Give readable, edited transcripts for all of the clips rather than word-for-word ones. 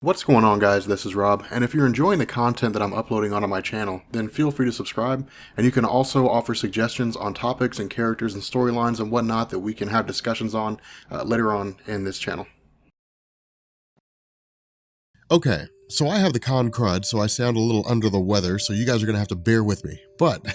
What's going on, guys? This is Rob, and if you're enjoying the content that I'm uploading onto my channel, then feel free to subscribe, and you can also offer suggestions on topics and characters and storylines and whatnot that we can have discussions on later on in this channel. Okay, so I have the con crud, so I sound a little under the weather, so you guys are going to have to bear with me. But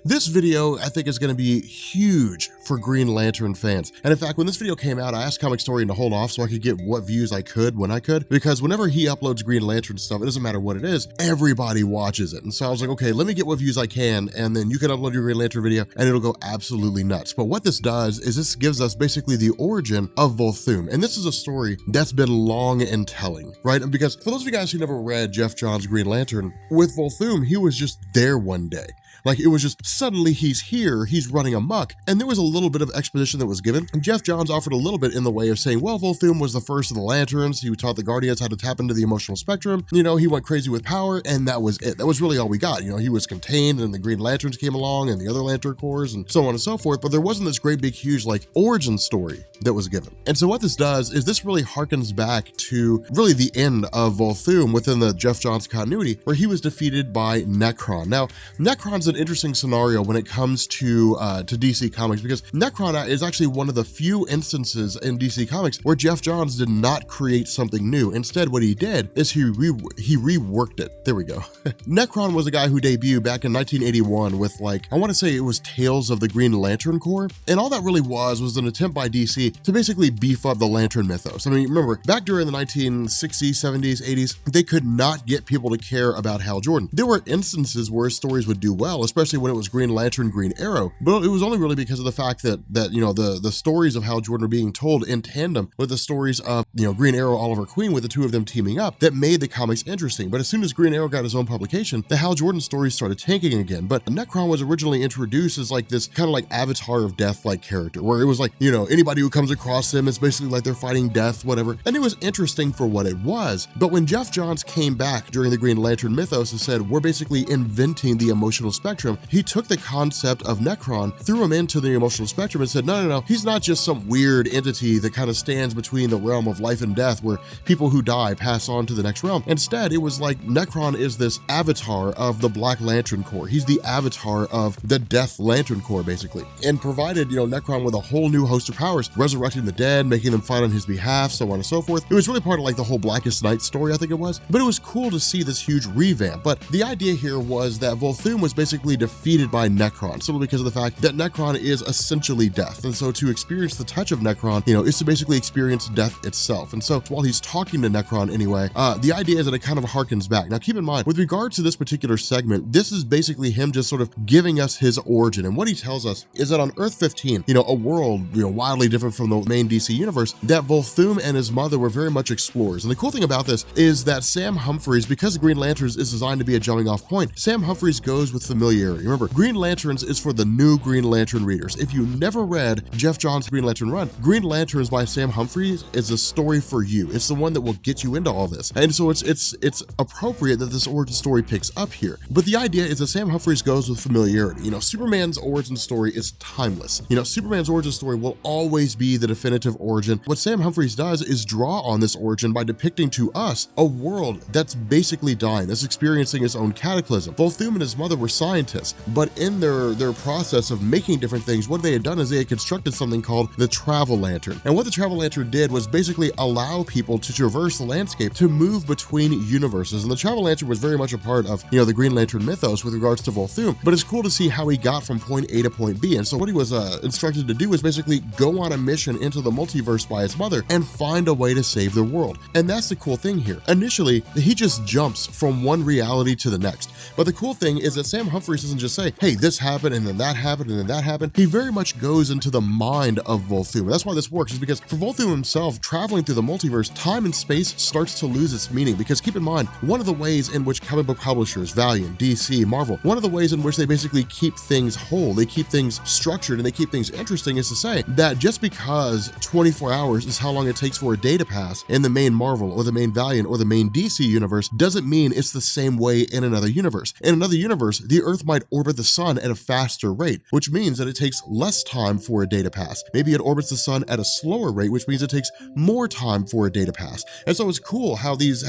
this video, I think, is going to be huge for Green Lantern fans. And in fact, when this video came out, I asked Comic Historian to hold off so I could get what views I could when I could, because whenever he uploads Green Lantern stuff, it doesn't matter what it is, everybody watches it. And so I was like, okay, let me get what views I can, and then you can upload your Green Lantern video, and it'll go absolutely nuts. But what this does is this gives us basically the origin of Volthoom. And this is a story that's been long in telling, right? Because for those of you guys who never read Geoff Johns' Green Lantern, with Volthoom, he was just there one day. Like, it was just suddenly he's here, he's running amok, and there was a little bit of exposition that was given. And Geoff Johns offered a little bit in the way of saying, well, Volthoom was the first of the Lanterns, he taught the Guardians how to tap into the emotional spectrum, you know, he went crazy with power, and that was it. That was really all we got. You know, he was contained, and the Green Lanterns came along, and the other Lantern Corps, and so on and so forth, but there wasn't this great big huge, like, origin story that was given. And so what this does is this really harkens back to really the end of Volthoom within the Geoff Johns continuity, where he was defeated by Nekron. Now, Nekron's an interesting scenario when it comes to DC Comics, because Nekron is actually one of the few instances in DC Comics where Geoff Johns did not create something new. Instead, what he did is he reworked it. There we go. Nekron was a guy who debuted back in 1981 with, like, I want to say it was Tales of the Green Lantern Corps, and all that really was an attempt by DC to basically beef up the Lantern mythos. I mean, remember, back during the 1960s, 70s, 80s, they could not get people to care about Hal Jordan. There were instances where his stories would do well, especially when it was Green Lantern, Green Arrow, but it was only really because of the fact that you know, the stories of Hal Jordan are being told in tandem with the stories of, you know, Green Arrow, Oliver Queen, with the two of them teaming up, that made the comics interesting. But as soon as Green Arrow got his own publication, the Hal Jordan stories started tanking again. But Nekron was originally introduced as like this kind of like Avatar of Death like character, where it was like, you know, anybody who comes across him, it's basically like they're fighting death, whatever. And it was interesting for what it was. But when Geoff Johns came back during the Green Lantern mythos and said, we're basically inventing the emotional spectrum, he took the concept of Nekron, threw him into the emotional spectrum and said, no, he's not just some weird entity that kind of stands between the realm of life and death where people who die pass on to the next realm. Instead, it was like Nekron is this avatar of the Black Lantern Corps. He's the avatar of the Death Lantern Corps, basically, and provided, you know, Nekron with a whole new host of powers, resurrecting the dead, making them fight on his behalf, so on and so forth. It was really part of like the whole Blackest Night story, I think it was, but it was cool to see this huge revamp. But the idea here was that Volthoom was basically defeated by Nekron, simply because of the fact that Nekron is essentially death. And so to experience the touch of Nekron, you know, is to basically experience death itself. And so while he's talking to Nekron anyway, the idea is that it kind of harkens back. Now, keep in mind, with regard to this particular segment, this is basically him just sort of giving us his origin. And what he tells us is that on Earth 15, you know, a world, you know, wildly different from the main DC universe, that Volthoom and his mother were very much explorers. And the cool thing about this is that Sam Humphries, because Green Lanterns is designed to be a jumping off point, Sam Humphries goes with familiarity. Remember, Green Lanterns is for the new Green Lantern readers. If you never read Geoff Johns' Green Lantern run, Green Lanterns by Sam Humphries is a story for you. It's the one that will get you into all this. And so it's appropriate that this origin story picks up here. But the idea is that Sam Humphries goes with familiarity. You know, Superman's origin story is timeless. You know, Superman's origin story will always be the definitive origin. What Sam Humphries does is draw on this origin by depicting to us a world that's basically dying, that's experiencing its own cataclysm. Volthoom and his mother were scientists, but in their process of making different things, what they had done is they had constructed something called the Travel Lantern. And what the Travel Lantern did was basically allow people to traverse the landscape, to move between universes. And the Travel Lantern was very much a part of, you know, the Green Lantern mythos with regards to Volthoom, but it's cool to see how he got from point A to point B. And so what he was instructed to do was basically go on a mission into the multiverse by his mother and find a way to save the world. And that's the cool thing here. Initially, he just jumps from one reality to the next. But the cool thing is that Sam Humphries doesn't just say, hey, this happened and then that happened and then that happened. He very much goes into the mind of Volthoom. And that's why this works, is because for Volthoom himself, traveling through the multiverse, time and space starts to lose its meaning. Because keep in mind, one of the ways in which comic book publishers, Valiant, DC, Marvel, one of the ways in which they basically keep things whole, they keep things structured, and they keep things interesting, is to say that just because 24 hours is how long it takes for a day to pass in the main Marvel or the main Valiant or the main DC universe, doesn't mean it's the same way in another universe. In another universe, the Earth Earth might orbit the sun at a faster rate, which means that it takes less time for a day to pass. Maybe it orbits the sun at a slower rate, which means it takes more time for a day to pass. And so it's cool how these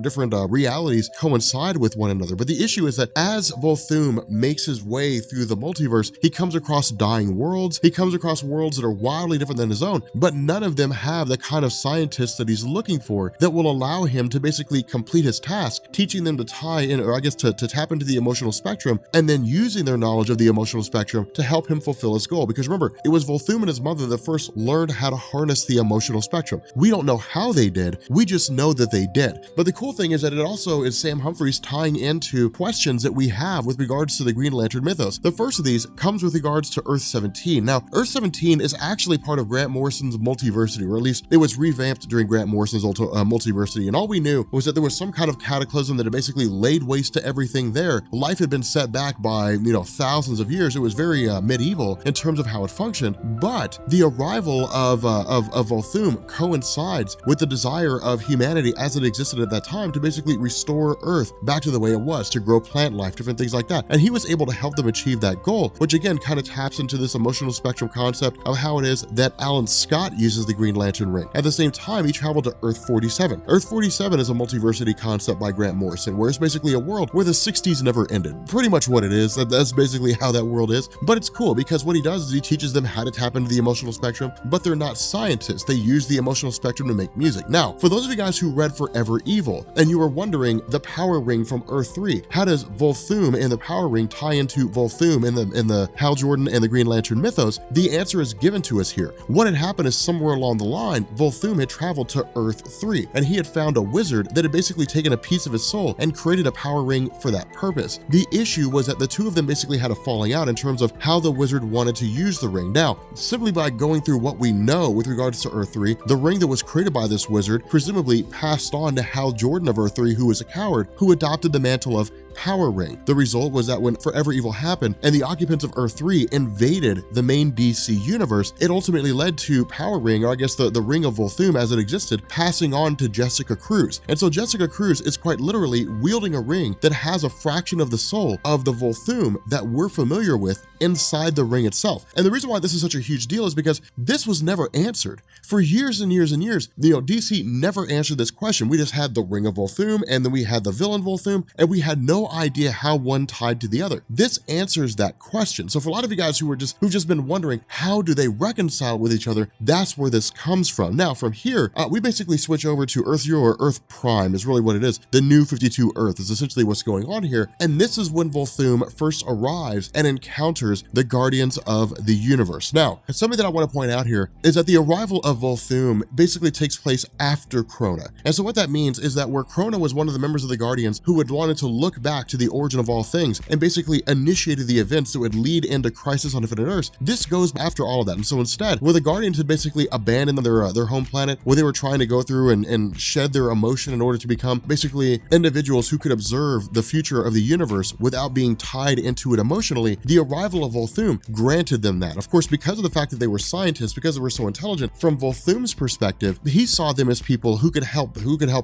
different realities coincide with one another. But the issue is that as Volthoom makes his way through the multiverse, he comes across dying worlds. He comes across worlds that are wildly different than his own, but none of them have the kind of scientists that he's looking for that will allow him to basically complete his task, teaching them to tie in, or I guess to tap into the emotional spectrum, and then using their knowledge of the emotional spectrum to help him fulfill his goal. Because remember, it was Volthoom and his mother that first learned how to harness the emotional spectrum. We don't know how they did, we just know that they did. But the cool thing is that it also is Sam Humphries tying into questions that we have with regards to the Green Lantern mythos. The first of these comes with regards to Earth 17. Now, Earth 17 is actually part of Grant Morrison's Multiversity, or at least it was revamped during Grant Morrison's Multiversity, and all we knew was that there was some kind of cataclysm that had basically laid waste to everything there. Life had been set back by, thousands of years. It was very medieval in terms of how it functioned, but the arrival of Volthoom coincides with the desire of humanity as it existed at that time to basically restore Earth back to the way it was, to grow plant life, different things like that. And he was able to help them achieve that goal, which again kind of taps into this emotional spectrum concept of how it is that Alan Scott uses the Green Lantern ring. At the same time, he traveled to Earth 47. Earth 47 is a multiversity concept by Grant Morrison, where it's basically a world where the 60s never ended. Pretty much what it is. That's basically how that world is. But it's cool because what he does is he teaches them how to tap into the emotional spectrum, but they're not scientists. They use the emotional spectrum to make music. Now, for those of you guys who read Forever Evil, and you were wondering the power ring from Earth 3, how does Volthoom and the power ring tie into Volthoom in the Hal Jordan and the Green Lantern mythos? The answer is given to us here. What had happened is somewhere along the line, Volthoom had traveled to Earth 3, and he had found a wizard that had basically taken a piece of his soul and created a power ring for that purpose. The issue was that the two of them basically had a falling out in terms of how the wizard wanted to use the ring. Now, simply by going through what we know with regards to Earth 3, the ring that was created by this wizard presumably passed on to Hal Jordan of Earth 3, who was a coward, who adopted the mantle of Power Ring. The result was that when Forever Evil happened and the occupants of Earth 3 invaded the main DC universe, it ultimately led to Power Ring, or I guess the Ring of Volthoom as it existed, passing on to Jessica Cruz. And so Jessica Cruz is quite literally wielding a ring that has a fraction of the soul of the Volthoom that we're familiar with inside the ring itself. And the reason why this is such a huge deal is because this was never answered. For years and years and years, DC never answered this question. We just had the Ring of Volthoom, and then we had the villain Volthoom, and we had no idea how one tied to the other. This answers that question. So for a lot of you guys who've just been wondering, how do they reconcile with each other? That's where this comes from. Now, from here, we basically switch over to Earth Zero, or Earth Prime is really what it is. The new 52 Earth is essentially what's going on here. And this is when Volthoom first arrives and encounters the Guardians of the Universe. Now, something that I want to point out here is that the arrival of Volthoom basically takes place after Krona. And so what that means is that where Krona was one of the members of the Guardians who had wanted to look back to the origin of all things and basically initiated the events that would lead into Crisis on Infinite Earths, this goes after all of that. And so instead, where the Guardians had basically abandoned their home planet, where they were trying to go through and shed their emotion in order to become basically individuals who could observe the future of the universe without being tied into it emotionally, the arrival of Volthoom granted them that. Of course, because of the fact that they were scientists, because they were so intelligent, from Volthoom's perspective, he saw them as people who could help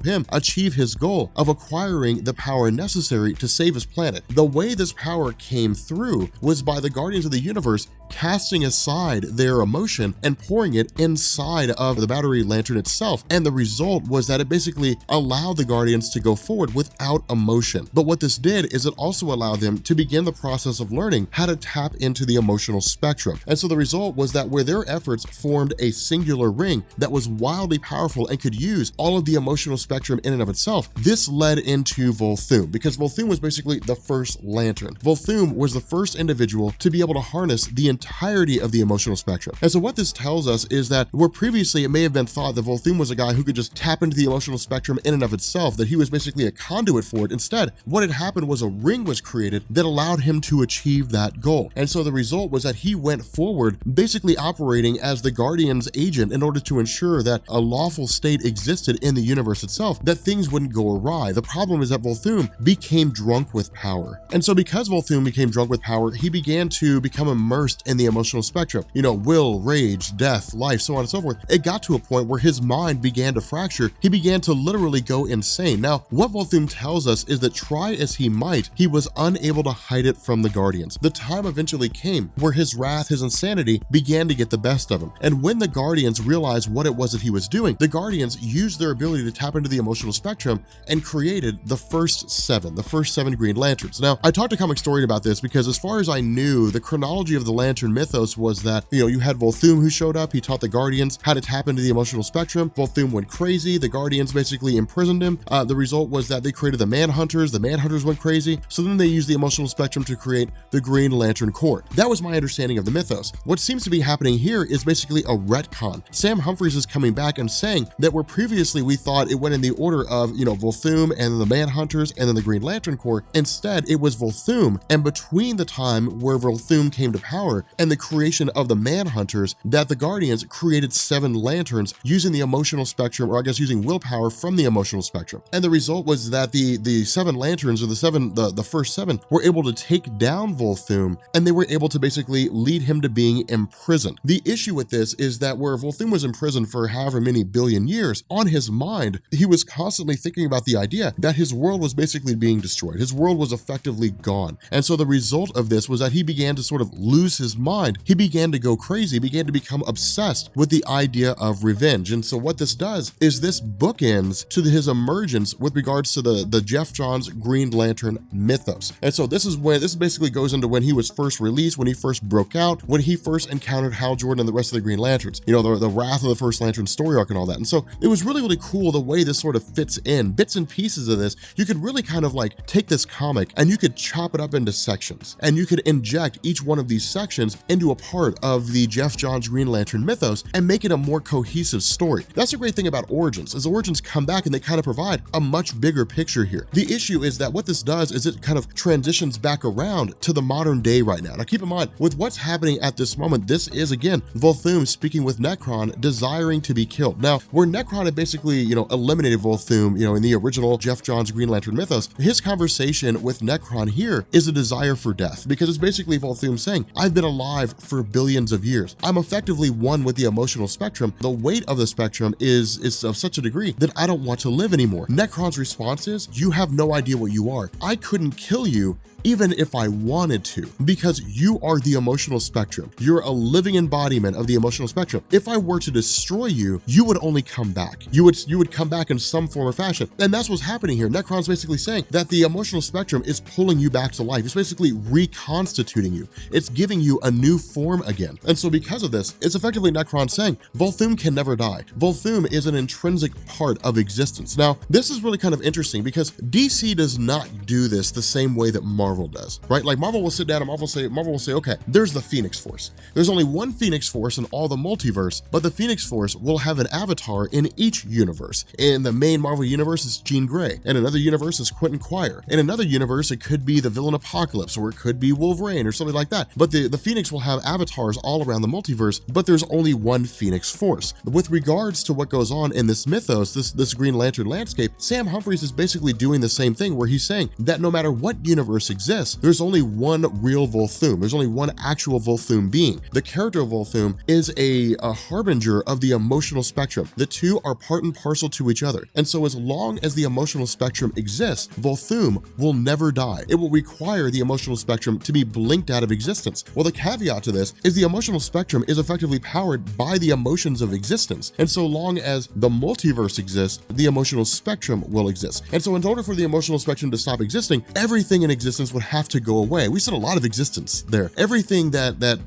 him achieve his goal of acquiring the power necessary to save his planet. The way this power came through was by the Guardians of the Universe casting aside their emotion and pouring it inside of the battery lantern itself. And the result was that it basically allowed the Guardians to go forward without emotion. But what this did is it also allowed them to begin the process of learning how to tap into the emotional spectrum. And so the result was that where their efforts formed a singular ring that was wildly powerful and could use all of the emotional spectrum in and of itself, this led into Volthoom, because Volthoom was basically the first lantern. Volthoom was the first individual to be able to harness the entirety of the emotional spectrum. And so what this tells us is that where previously it may have been thought that Volthoom was a guy who could just tap into the emotional spectrum in and of itself, that he was basically a conduit for it, instead, what had happened was a ring was created that allowed him to achieve that goal. And so the result was that he went forward basically operating as the Guardian's agent in order to ensure that a lawful state existed in the universe itself, that things wouldn't go awry. The problem is that Volthoom became drunk with power. And so because Volthoom became drunk with power, he began to become immersed in the emotional spectrum. You know, will, rage, death, life, so on and so forth. It got to a point where his mind began to fracture. He began to literally go insane. Now, what Volthoom tells us is that try as he might, he was unable to hide it from the Guardians. The time eventually came where his wrath, his insanity began to get the best of him. And when the Guardians realized what it was that he was doing, the Guardians used their ability to tap into the emotional spectrum and created the first seven Green Lanterns. Now, I talked to Comic Story about this because as far as I knew, the chronology of the Lantern mythos was that, you know, you had Volthoom who showed up, he taught the Guardians how to tap into the emotional spectrum. Volthoom went crazy, the Guardians basically imprisoned him. The result was that they created the Manhunters went crazy, so then they used the emotional spectrum to create the Green Lantern Corps. That was my understanding of the mythos. What seems to be happening here is basically a retcon. Sam Humphries is coming back and saying that where previously we thought it went in the order of, you know, Volthoom and the Manhunters and then the Green Lantern Corps, instead it was Volthoom, and between the time where Volthoom came to power and the creation of the Manhunters, that the Guardians created 7 lanterns using the emotional spectrum, or I guess using willpower from the emotional spectrum. And the result was that the 7 lanterns, or the first 7, were able to take down Volthoom, and they were able to basically lead him to being imprisoned. The issue with this is that where Volthoom was imprisoned for however many billion years, on his mind, he was constantly thinking about the idea that his world was basically being destroyed. His world was effectively gone. And so the result of this was that he began to sort of lose his mind. He began to go crazy, began to become obsessed with the idea of revenge. And so what this does is this bookends to his emergence with regards to the Jeff Johns Green Lantern mythos. And so this basically goes into when he was first released, when he first broke out, when he first encountered Hal Jordan and the rest of the Green Lanterns, you know, the wrath of the first Lantern story arc and all that. And so it was really, really cool the way this sort of fits in. Bits and pieces of this, you could really kind of like take this comic and you could chop it up into sections, and you could inject each one of these sections into a part of the Jeff Johns Green Lantern mythos and make it a more cohesive story. That's the great thing about Origins, is Origins come back and they kind of provide a much bigger picture here. The issue is that what this does is it kind of transitions back around to the modern day right now. Now keep in mind, with what's happening at this moment, this is again Volthoom speaking with Nekron, desiring to be killed. Now, where Nekron had basically, you know, eliminated Volthoom, you know, in the original Jeff Johns Green Lantern mythos, his conversation with Nekron here is a desire for death, because it's basically Volthoom saying, I've been alive for billions of years. I'm effectively one with the emotional spectrum. The weight of the spectrum is of such a degree that I don't want to live anymore. Nekron's response is, you have no idea what you are. I couldn't kill you even if I wanted to, because you are the emotional spectrum. You're a living embodiment of the emotional spectrum. If I were to destroy you, you would only come back. You would come back in some form or fashion. And that's what's happening here. Nekron's basically saying that the emotional spectrum is pulling you back to life. It's basically reconstituting you. It's giving you a new form again. And so because of this, it's effectively Nekron saying, Volthoom can never die. Volthoom is an intrinsic part of existence. Now, this is really kind of interesting because DC does not do this the same way that Marvel does, right? Like Marvel will sit down and Marvel will say, okay, there's the Phoenix Force. There's only one Phoenix Force in all the multiverse, but the Phoenix Force will have an avatar in each universe. In the main Marvel universe, it's Jean Grey. In another universe, it's Quentin Quire. In another universe, it could be the villain Apocalypse, or it could be Wolverine or something like that. But the Phoenix will have avatars all around the multiverse, but there's only one Phoenix Force. With regards to what goes on in this mythos, this Green Lantern landscape, Sam Humphries is basically doing the same thing, where he's saying that no matter what universe exists, there's only one real Volthoom. There's only one actual Volthoom being. The character of Volthoom is a harbinger of the emotional spectrum. The two are part and parcel to each other. And so as long as the emotional spectrum exists, Volthoom will never die. It will require the emotional spectrum to be blinked out of existence. Well, the caveat to this is the emotional spectrum is effectively powered by the emotions of existence. And so long as the multiverse exists, the emotional spectrum will exist. And so in order for the emotional spectrum to stop existing, everything in existence would have to go away. We said a lot of existence there. Everything that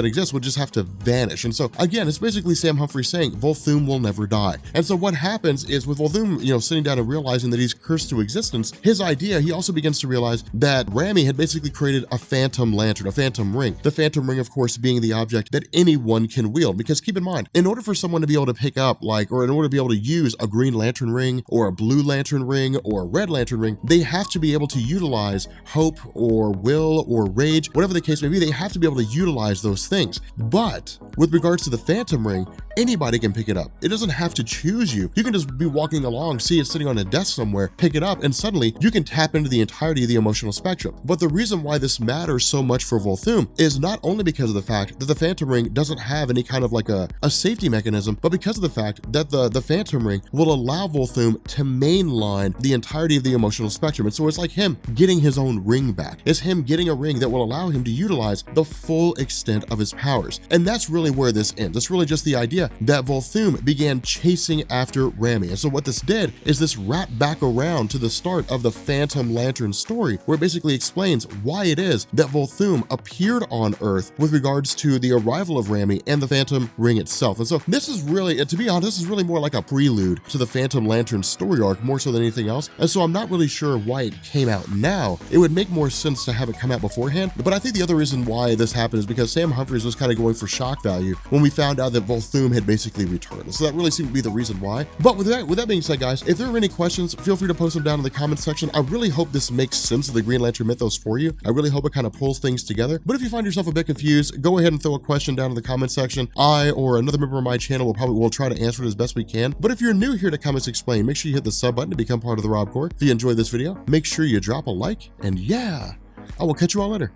exists would just have to vanish. And so again, it's basically Sam Humphries saying Volthoom will never die. And so what happens is with Volthoom, sitting down and realizing that he's cursed to existence, his idea, he also begins to realize that Rami had basically created a phantom lantern, a phantom ring. The phantom ring, of course, being the object that anyone can wield. Because keep in mind, in order for someone to be able to pick up, or in order to be able to use a Green Lantern ring or a Blue Lantern ring or a Red Lantern ring, they have to be able to utilize hope or will or rage, whatever the case may be. They have to be able to utilize those things. But with regards to the phantom ring, anybody can pick it up. It doesn't have to choose you. You can just be walking along, see it sitting on a desk somewhere, pick it up, and suddenly you can tap into the entirety of the emotional spectrum. But the reason why this matters so much for Volthoom is not only because of the fact that the Phantom Ring doesn't have any kind of like a safety mechanism, but because of the fact that the Phantom Ring will allow Volthoom to mainline the entirety of the emotional spectrum. And so it's like him getting his own ring back. It's him getting a ring that will allow him to utilize the full extent of his powers. And that's really where this ends. It's really just the idea that Volthoom began chasing after Rami. And so what this did is this wrapped back around to the start of the Phantom Lantern story, where it basically explains why it is that Volthoom appeared on Earth with regards to the arrival of Rami and the Phantom Ring itself. And so this is really, to be honest, this is really more like a prelude to the Phantom Lantern story arc, more so than anything else. And so I'm not really sure why it came out now. It would make more sense to have it come out beforehand. But I think the other reason why this happened is because Sam Humphries was kind of going for shock value when we found out that Volthoom had basically returned. So that really seemed to be the reason why. But with that being said, guys, if there are any questions, feel free to post them down in the comments section. I really hope this makes sense of the Green Lantern mythos for you. I really hope it kind of pulls things together. But if you find yourself a bit confused, go ahead and throw a question down in the comment section. I or another member of my channel will try to answer it as best we can. But if you're new here to Comics Explained, make sure you hit the sub button to become part of the Rob Corps. If you enjoyed this video, make sure you drop a like, and yeah, I will catch you all later.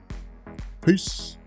Peace.